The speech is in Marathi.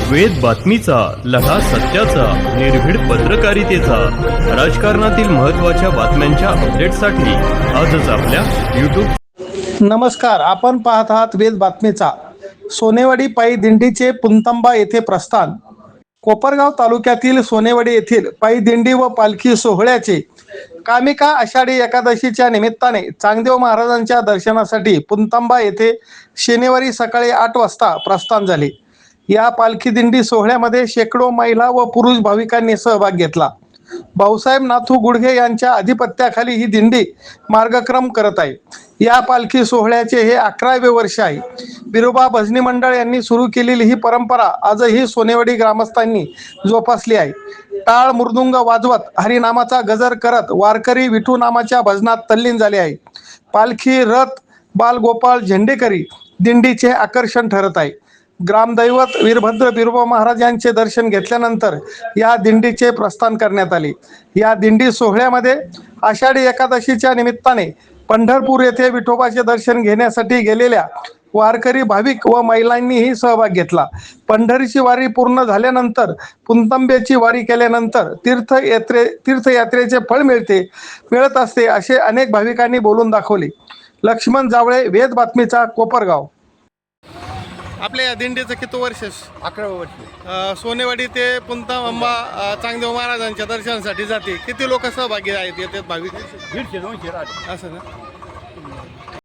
वेद बातमीचा, लढा सत्याचा, निर्भीड पत्रकारितेचा, राजकारणातील महत्त्वाच्या बातम्यांच्या अपडेटसाठी आजच आपल्या YouTube. नमस्कार, आपण पाहत आहात वेद बातमीचा. सोनेवाडी पायी दिंडीचे पुंतंबा येथे प्रस्थान. कोपरगाव तालुक्यातील सोनेवाडी येथील पायी दिंडी व पालखी सोहळ्याचे कामिका आषाढी एकादशीच्या निमित्ताने चांगदेव महाराजांच्या दर्शनासाठी पुंतंबा येथे शनिवारी सकाळी 8 वाजता प्रस्थान झाले. या पालखी दिंडी सोहळ्यामध्ये शेकडो महिला व पुरुष भाविकांनी सहभाग घेतला. भाऊसाहेब नाथू गुडघे यांच्या अधिपत्याखाली ही दिंडी मार्गक्रम करत आहे. या पालखी सोहळ्याचे हे 11वे वर्ष आहे. बिरोबा भजनी मंडळ यांनी सुरू केलेली ही परंपरा आजही सोनेवाडी ग्रामस्थांनी जोपासली आहे. टाळ मृदुंग वाजवत हरिनामाचा गजर करत वारकरी विठू नामाच्या भजनात तल्लीन झाले आहे. पालखी, रथ, बालगोपाळ, झेंडेकरी दिंडीचे आकर्षण ठरत आहे. ग्रामदैवत वीरभद्र बिरोबा महाराज यांचे दर्शन घेतल्यानंतर या दिंडीचे प्रस्थान करण्यात आले. या दिंडी सोहळ्यामध्ये आषाढी एकादशीच्या निमित्ताने पंढरपूर येथे विठोबाचे दर्शन घेण्यासाठी गेलेल्या वारकरी भाविक व महिलांनीही सहभाग घेतला. पंढरीची वारी पूर्ण झाल्यानंतर पुंतंबेची वारी केल्यानंतर तीर्थयात्रेचे फळ मिळत असते असे अनेक भाविकांनी बोलून दाखवले. लक्ष्मण जावळे, वेद बातमीचा, कोपरगाव. आपल्या या दिंडीचं किती वर्ष? 11 वर्ष. सोनेवाडी ते पुंतंबा चांगदेव महाराजांच्या दर्शनासाठी जाते. किती लोक सहभागी आहेत याच्यात भाविक? 150-200 राहते. असं ना.